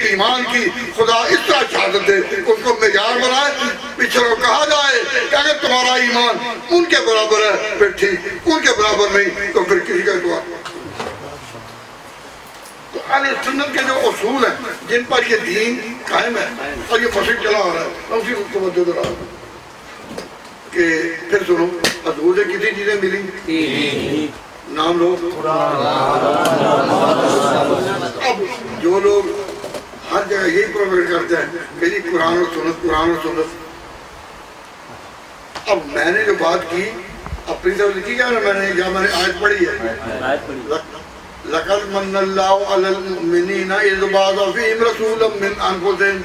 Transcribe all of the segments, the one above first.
ایمان کی خدا اس طرح شہادت دے، ان کو معیار بنائے، پچھڑوں کہا جائے کہ اگر تمہارا ایمان ان کے برابر ہے پھر ٹھیک، ان کے برابر نہیں تو پھر کسی کا دعا۔ تو اہل سنت کے جو اصول ہیں جن پر یہ دین قائم ہے اور یہ مسجد چلا آ رہا ہے، میں اسی کو توجہ دے رہا ہوں کہ پھر سنو، حضور سے کتنی چیزیں ملی؟ نام لو۔ اب جو لوگ ہر جگہ یہی پروپیگنڈ کرتے ہیں کہ جی قرآن اور سنت، قرآن اور سنت، اب میں نے جو بات کی اپنی طرف لکھی کیا نا، میں نے آیت پڑھی ہے، لَقَدْ مَنَّ اللَّهُ عَلَى الْمُؤْمِنِينَ إِذْ بَعَثَ فِيهِمْ رَسُولًا مِّنْ أَنفُسِهِمْ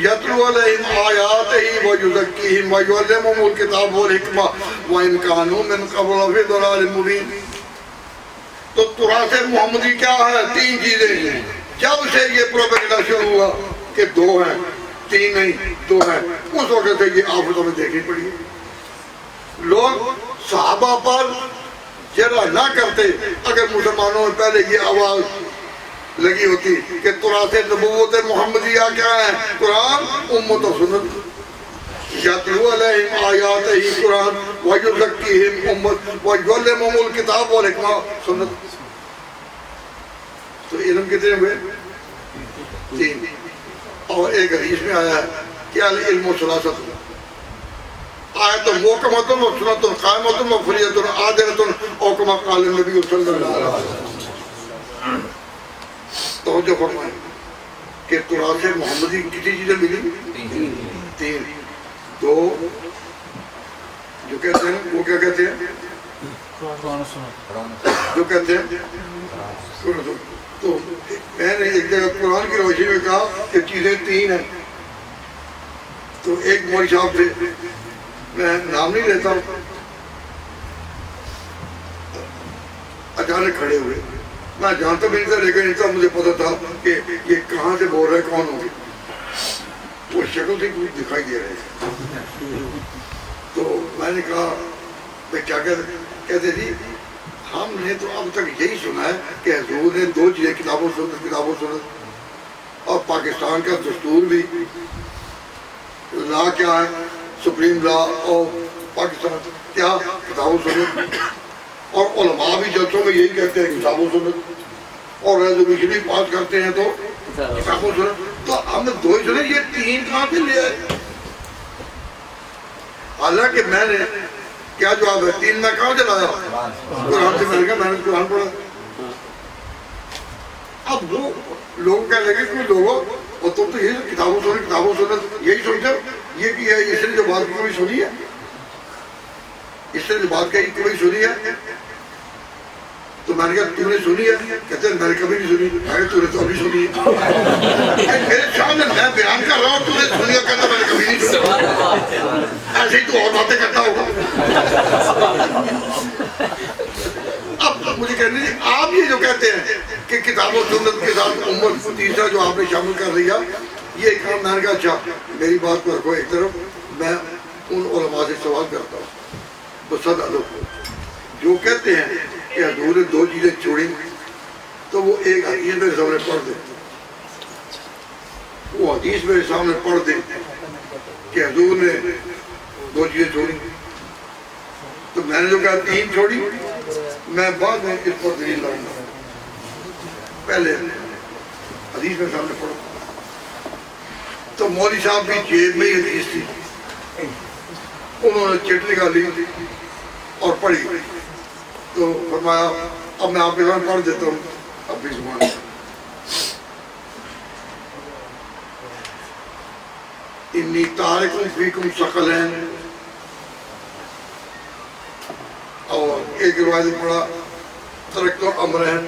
يَتْلُو عَلَيْهِمْ آيَاتِهِ وَيُزَكِّيهِمْ وَيُعَلِّمُهُمُ الْكِتَابَ وَالْحِكْمَةَ وَإِنْ كَانُوا مِنْ قَبْلُ لَفِي ضَلَالٍ مُّبِينٍ۔ تو تراث محمدی کیا ہے؟ تین چیزیں۔ جب سے یہ پروپیگنڈا شروع ہوا کہ دو ہیں، تین نہیں دو ہیں، اس وقت سے یہ آفت ہمیں دیکھنی پڑی۔ لوگ صحابہ پر جرا نہ کرتے اگر مسلمانوں میں پہلے یہ آواز لگی ہوتی کہ تراث نبوت محمدیہ کیا ہے؟ قرآن، امت و سنت۔ یتلو علیہم آیاتہ، قرآن، ویزکیہم، امت، ویعلمہم الکتاب والحکمہ، سنت۔ تو علم کتنے ہوئے؟ تین۔ اور ایک حدیث میں آیا ہے کہ العلم ثلاثۃ، آیت محکمۃ و سنت قائمۃ و فریضۃ عادلۃ او کما قال النبی صلی اللہ علیہ وسلم۔ توجہ فرمائیں کہ تراث محمدی کتنی چیزیں ملی؟ تین۔ دو جو کہتے ہیں وہ کیا کہتے ہیں؟ جو کہتے ہیں تو میں نے ایک جگہ قرآن کی روشنی میں کہا کہ چیزیں تین ہیں، تو ایک مولوی صاحب تھے، میں نام نہیں لیتا ہوں، اچانک کھڑے ہوئے، میں جانتا بھی نہیں تھا لیکن ان کا مجھے پتا تھا کہ یہ کہاں سے بول رہے کون ہوگی، وہ شکل سے کچھ دکھائی دے رہے تھے۔ تو میں نے کہا میں کیا کہتے تھی، ہم نے تو اب تک یہی سنا ہے کہ حضور نے دو چیزیں، کتاب و سنت، اور پاکستان کا دستور بھی، لا کیا ہے، سپریم لا، اور پاکستان کیا، کتاب و سنت، اور علماء بھی جلسوں میں یہی کہتے ہیں کتاب و سنت، اور ریزولوشن بھی پاس کرتے ہیں تو کتاب و سنت۔ تو ہم نے دو ہی سنے، یہ تین کہاں سے لے آئے؟ حالانکہ میں نے کیا جواب ہے، تین میں کہاں سے لایا؟ قرآن سے۔ میں نے کہا میں نے قرآن پڑھا۔ اب وہ لوگ کہہ لگے کہ لوگوں اور تم تو یہ کتاب و سنت یہی سنتے ہو، یہ بھی ہے، اس نے جو بات کبھی سنی ہے، اس نے جو بات کہی کبھی سنی ہے؟ تو میں نے کہا تم نے سنی ہے؟ کہتے ہیں میں نے کبھی نہیں سنی۔ میں نے تو نے تو ابھی سنی ہے، میرے سامنے میں بیان کر رہا ہوں، تو نے سنی ہے، کہتا میں نے کبھی نہیں سنی، ایسے ہی تو اور باتیں کرتا ہوگا۔ اب مجھے کہنے دیجیے، آپ یہ جو کہتے ہیں کہ کتاب و سنت کے ساتھ امت، تیسرا جو آپ نے شامل کر دیا، یہ کام، میں نے کہا اچھا میری بات کو رکھو ایک طرف، میں ان علماء سے سوال کرتا ہوں، بسد ادب، جو کہتے ہیں کہ حضور نے دو چیزیں چھوڑی، تو وہ ایک حدیث میرے سامنے پڑھ دیں، وہ حدیث میرے سامنے پڑھ دیں کہ حضور نے دو چیزیں چھوڑی۔ تو میں نے جو کہا تین چھوڑی، میں بعد میں اس پر دلیل لاؤں گا، پہلے حدیث میرے سامنے پڑھو۔ تو مولوی صاحب کی جیب میں یہ حدیث تھی، انہوں نے چٹ نکالی اور پڑھی، تو فرمایا اب میں آپ کے سامنے پڑھ دیتا ہوں، اب بھی زبان۔ انی تارک فیکم ثقلین، اور ایک روایت میں پڑھا ترکت امرین،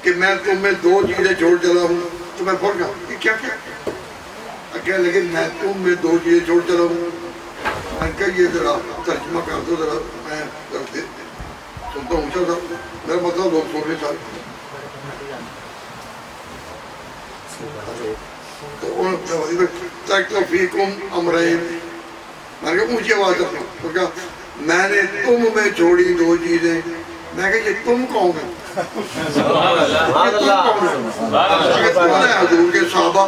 کہ میں تم میں دو چیزیں چھوڑ چلا ہوں۔ تو میں پڑھ گا کہ کیا کہہ لگے، میں تم میں دو چیزیں چھوڑ چلا ہوں۔ میں کہا یہ ذرا ترجمہ کر دو، ذرا میں سنتا ہوں، سر میرا مطلب لوگ سن رہے سارے۔ تو ترکت فیکم امرین، میں نے کہا اونچی آواز رکھنا، تو کہا میں نے تم میں چھوڑی دو چیزیں۔ میں کہا یہ تم کون ہے؟ حضور کے صحابہ.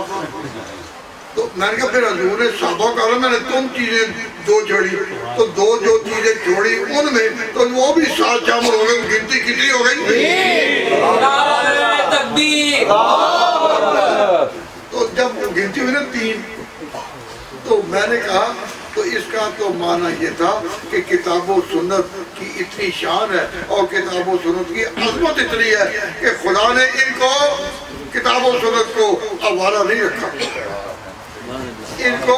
تو میں نے کہا پھر حضور نے صحابہ کہا میں نے تم چیزیں دو چھوڑی, تو دو جو چیزیں چھوڑی ان میں تو وہ بھی 7 شامل ہو گئے. گنتی کتنی ہو گئی؟ تو جب گنتی ہوئی نا 3, تو میں نے کہا تو اس کا تو معنی یہ تھا کہ کتاب و سنت کی اتنی شان ہے اور کتاب و سنت کی عظمت اتنی ہے کہ خدا نے ان کو کتاب و سنت کو حوالہ نہیں رکھا, ان کو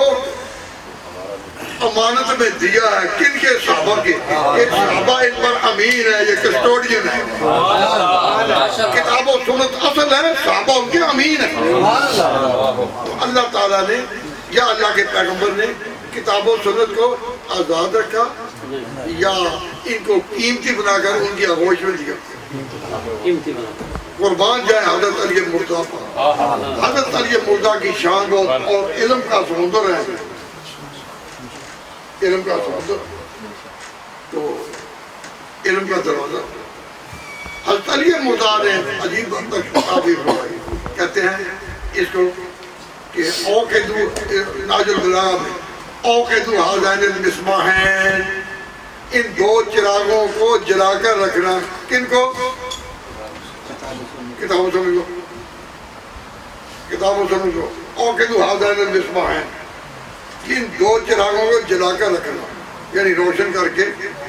امانت میں دیا ہے. کن کے؟ صحابہ کے. یہ صحابہ ان پر امین ہے, یہ کسٹوڈین ہے. کتاب و سنت اصل ہے, صحابہ ان کے امین ہے. اللہ تعالیٰ نے یا اللہ کے پیغمبر نے کتاب و سنت کو آزاد رکھا یا ان کو قیمتی بنا کر ان کی آغوش میں دیا؟ قربان جائے حضرت علی مرضیٰ پر. حضرت علی مرضیٰ کی شان اور علم کا سمندر ہے, علم کا سمندر, تو علم کا دروازہ. حضرت علی مرضیٰ نے عجیب تک تعبیر فرمائی, کہتے ہیں اس کو کہ اوقدو ناج البلاغہ میں اوقدو ہذین المصباحین, ان 2 چراغوں کو جلا کر رکھنا. کن کو؟ کتاب و سنت کو. کتاب و سنت کو اوقدو ہذین المصباحین, ان 2 چراغوں کو جلا کر رکھنا یعنی روشن کر کے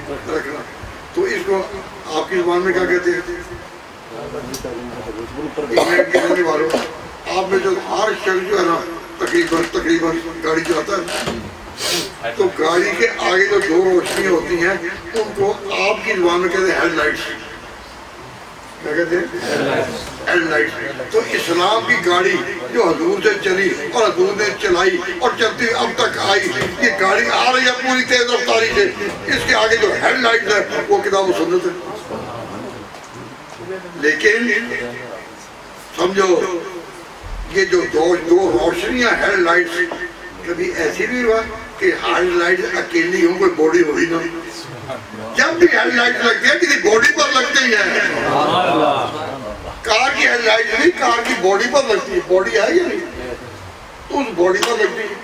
رکھنا. تو اس کو آپ کی زبان میں کیا کہتے ہیں؟ آپ میں جو ہر شخص جو ہے نا تقریباً گاڑی چلاتا ہے, تو گاڑی کے آگے جو 2 روشنی ہوتی ہیں ان کو آپ کی زبان میں کہتے ہیں ہیڈ لائٹس. کیا کہتے ہیں؟ Head lights. تو اسلام کی گاڑی جو حضور سے چلی اور حضور نے چلائی اور چلتی اب تک آئی, یہ گاڑی آ رہی ہے پوری تیز رفتاری سے, اس کے آگے جو ہیڈ لائٹ ہے وہ کتاب و سنت ہے. لیکن سمجھو یہ جو 2 روشنیاں ہیڈ لائٹس, کبھی ایسی بھی ہوا کہ ہیڈ لائٹ اکیلی ہوں, کوئی باڈی ہوئی نہ. جب بھی ہیڈ لائٹ لگتی ہے کسی باڈی پر لگتی ہے. کار کی ہیڈ لائٹ نہیں, کار کی باڈی پر لگتی ہے. باڈی ہے یا نہیں, تو اس باڈی پر لگتی ہے.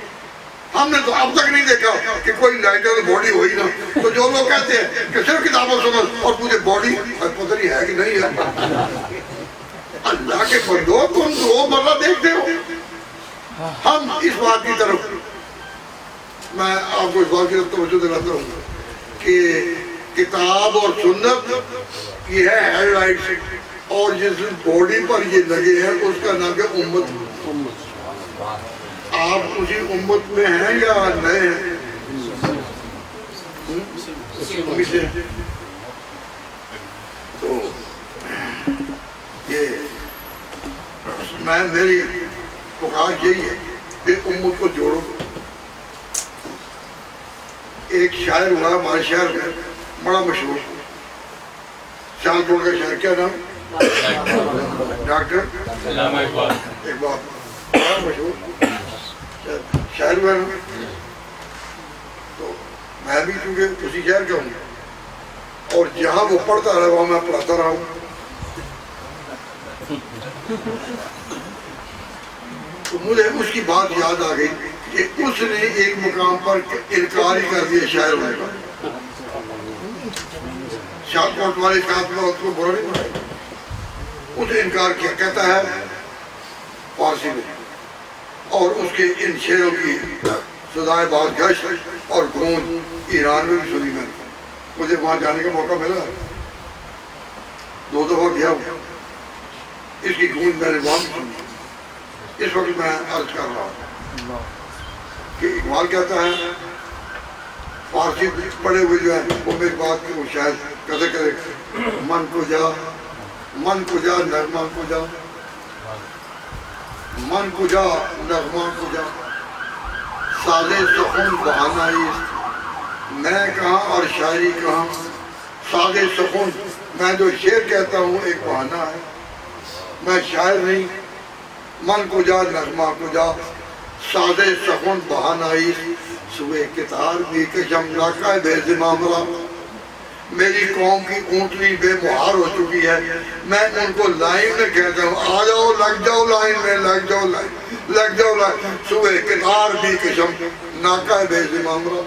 ہم نے تو اب تک نہیں دیکھا کہ کوئی لائٹ ہے باڈی ہوئی نہ. تو جو لوگ کہتے ہیں کہ صرف کتاب و سنت اور مجھے باڈی پتہ نہیں ہے کہ نہیں ہے. اللہ کے بندو تم 2 مرہ دیکھتے ہو. ہم اس بات کی طرف, میں آپ کو اس بات کی طرف توجہ دلاتا ہوں کہ کتاب اور سنت یہ ہے ہیڈ لائٹ, اور جس باڈی پر یہ لگے ہیں اس کا نام ہے امت. آپ اسی امت میں ہیں یا نئے ہیں؟ تو یہ میری پکار یہی ہے کہ امت کو جوڑو. ایک شاعر ہوا ہمارے شہر میں بڑا مشہور, سیالکوٹ کا شاعر, کیا نام؟ ڈاکٹر اقبال. بڑا مشہور شاعر ہوا. تو میں بھی کیونکہ اسی شہر کا ہوں, اور جہاں وہ پڑھتا رہا وہاں میں پڑھاتا رہا ہوں. تو مجھے اس کی بات یاد آ گئی کہ اس نے ایک مقام پر انکار ہی کر دیا شاعر ہونے کا. سیالکوٹ والے ساتھ میں اس کو برا نہیں بنایا, اس نے انکار کیا. کہتا ہے فارسی میں, اور اس کے ان شعروں کی صدائے باز گشت اور گونج ایران میں بھی سنی. میں مجھے وہاں جانے کا موقع ملا, 2 دفعہ گیا ہوں. اس کی گونج میں نے وہاں بھی سنی. اس وقت میں عرض کر رہا ہوں کہ اقبال کہتا ہے فارسی پڑھے ہوئے جو ہے وہ میری بات کی وہ شاید قدر کرے. من کو جا نغمہ کو جا, من کو جا نغمہ کو جا, سادے سخن بہانہ ایست, میں کہاں اور شاعری کہاں. سادے سخن, میں جو شعر کہتا ہوں ایک بہانہ ہے, میں شاعر نہیں. من کو جا نغمہ کو جا, سادے سخن بہانہ ایست, سوئے کتار بھی کشم لاکہ بے زمامرہ. میری قوم کی اونٹنی بے مہار ہو چکی ہے، میں ان کو لائن میں کہتا ہوں آ جاؤ لگ جاؤ لائن میں، لگ جاؤ لائن، لگ جاؤ لائن، صبح کتار بھی قسم ناکہ بے زمام را۔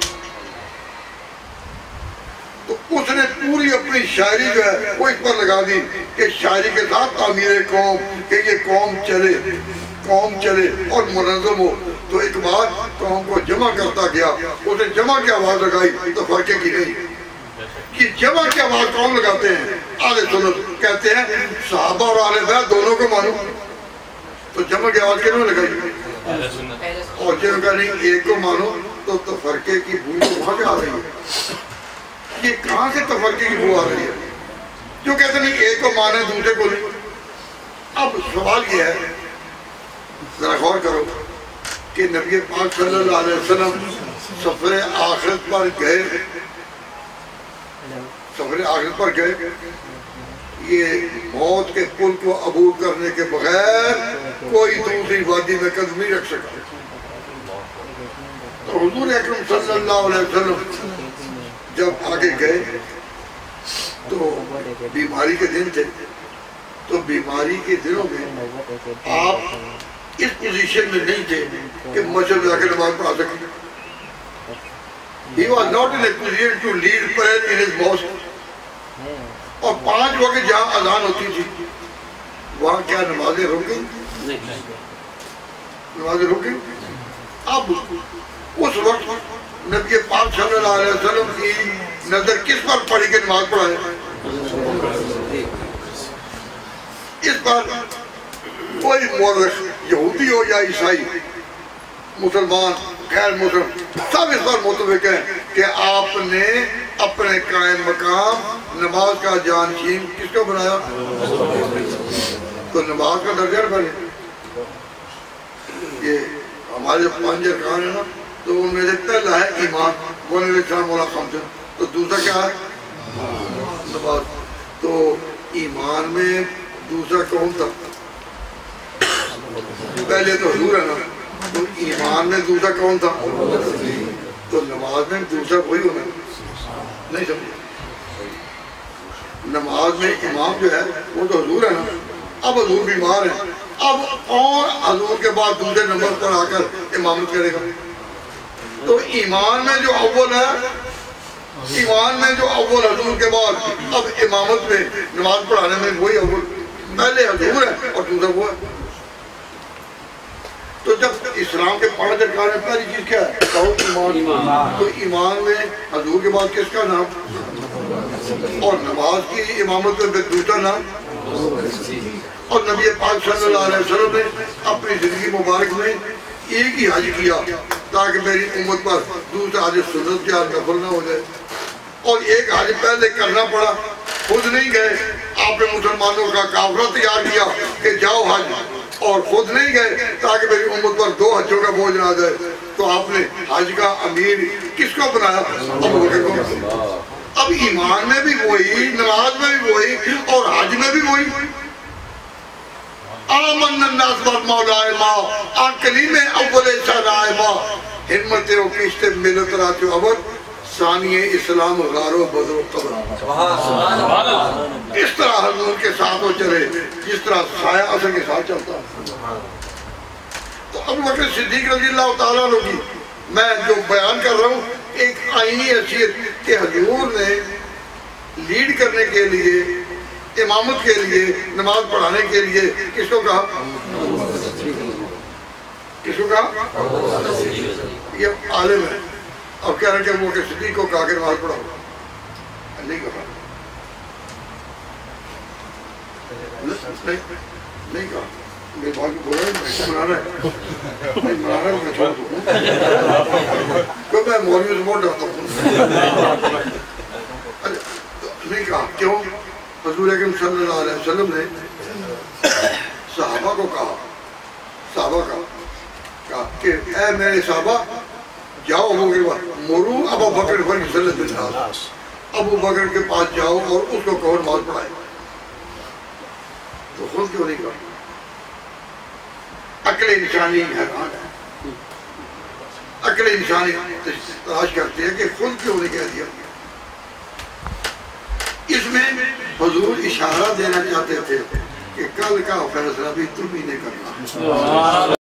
تو اس نے پوری اپنی شاعری جو ہے وہ اس پر لگا دی کہ شاعری کے ساتھ تعمیر قوم، کہ یہ قوم چلے اور منظم ہو۔ تو ایک بات قوم کو جمع کرتا گیا، اس نے جمع کی آواز لگائی تو فرقے کی نہیں کہ جمع کی آواز کون لگاتے ہیں؟ اہل سنت کہتے ہیں صحابہ اور اہل بیت دونوں کو مانو، تو جمع کی آواز کیوں لگائی؟ اور جنہوں کا نہیں ایک کو مانو تو تفرقے کی بو وہاں سے آ رہی ہے۔ یہ کہاں سے تفرقے کی بو آ رہی ہے؟ جو کہتے نہیں ایک کو مانے دوسرے کو نہیں۔ اب سوال یہ ہے، ذرا غور کرو کہ نبی پاک صلی اللہ علیہ وسلم سفر آخرت پر گئے، یہ موت کے پل کو عبور کرنے کے بغیر کوئی دوسری وادی میں قدم نہیں رکھ سکا۔ تو حضور اکرم صلی اللہ علیہ وسلم جب آگے گئے تو بیماری کے دن تھے، تو بیماری کے دنوں میں آپ اس پوزیشن میں نہیں تھے کہ مسجد میں آ کے نماز پڑھا سکیں۔ He was not in a position to lead prayer in his mosque۔ اور 5 وقت جہاں اذان ہوتی تھی وہاں کیا نمازیں رک گئی؟ نمازیں رک گئی۔ اب اس وقت نبی پاک صلی اللہ علیہ وسلم کی نظر کس پر پڑی کہ نماز پڑھائے؟ اس پر کوئی مورخ یہودی ہو یا عیسائی، مسلمان غیر مسلم، سب اس پر متفق ہیں کہ آپ نے اپنے قائم مقام نماز کا جانشین کس کو بنایا؟ تو نماز کا درجہ بنے۔ یہ ہمارے 5 ارکان ہیں نا، تو ان میں سے پہلا ہے ایمان، بولنے لکھنا مولا خمسن، تو دوسرا کیا ہے؟ نماز۔ تو ایمان میں دوسرا کون تھا؟ پہلے تو حضور ہے نا، تو ایمان میں دوسرا کون تھا؟ تو نماز میں دوسرا وہی ہونا نہیں سمجھے۔ نماز میں امام جو ہے وہ تو حضور ہے نا، اب حضور بیمار ہے، اب کون حضور کے بعد دوسرے نمبر پر آ کر امامت کرے گا؟ تو ایمان میں جو اول ہے، ایمان میں جو اول حضور کے بعد اب امامت میں نماز پڑھانے میں وہی اول، پہلے حضور ہے اور دوسرا وہ ہے۔ تو جب اسلام کے 5 ارکان میں پہلی چیز کیا ہے؟ ایمان۔ تو ایمان میں حضور کے بعد کس کا نام؟ اور نماز کی امامت میں دوسرا نام۔ اور نبی پاک صلی اللہ علیہ وسلم نے اپنی زندگی مبارک میں ایک ہی حج کیا تاکہ میری امت پر دوسرا حج سنت کے حج نفل نہ ہو جائے، اور ایک حج پہلے کرنا پڑا، خود نہیں گئے، آپ نے مسلمانوں کا کافرہ تیار کیا کہ جاؤ حج، اور خود نہیں گئے تاکہ میری امت پر 2 حجوں کا بوجھ نہ جائے، تو آپ نے حج کا امیر کس کو بنایا؟ ابو بکر کو۔ اب ایمان میں بھی وہی، نماز میں بھی وہی، اور حج میں بھی وہی۔ آمن الناس بالمولائے ما آن کلیم اول سنائے ما ہمت و کشت ملت رات و عبر ثانی اسلام غار و بدر و قبر۔ اس طرح حضور کے ساتھ وہ چلے جس طرح سایہ اثر کے ساتھ چلتا۔ تو ابو بکر صدیق رضی اللہ تعالیٰ عنہ کی میں جو بیان کر رہا ہوں ایک آئینی حیثیت کہ حضور نے لیڈ کرنے کے لیے، امامت کے لیے، نماز پڑھانے کے لیے کس کو کہا؟ کس کو کہا؟ یہ عالم ہے، اور کہہ رہے کہ وہ کہ صدیق کو کہا کہ نماز پڑھاؤ، نہیں کہا، نہیں کہا۔ میرے بات کو بولا ہے منانا ہے، نہیں منانا ہے میں چھوڑ دوں، کیوں میں مولوی سے بہت ڈرتا ہوں۔ نہیں کہا، کیوں؟ حضور اکرم صلی اللہ علیہ وسلم نے صحابہ کو کہا کہ اے میرے صحابہ جاؤ ابو بکر مرو ابو بکر فلیصلی بالناس، ابو بکر کے پاس جاؤ اور اس کو کہو نماز پڑھائے۔ تو خود کیوں نہیں کہا؟ عقل انسانی حیران ہے، عقل انسانی تلاش کرتی ہے کہ خود کیوں نہیں کہہ دیا۔ میں حضور اشارہ دینا چاہتے تھے کہ کل کا فیصلہ بھی تم ہی نے کرنا.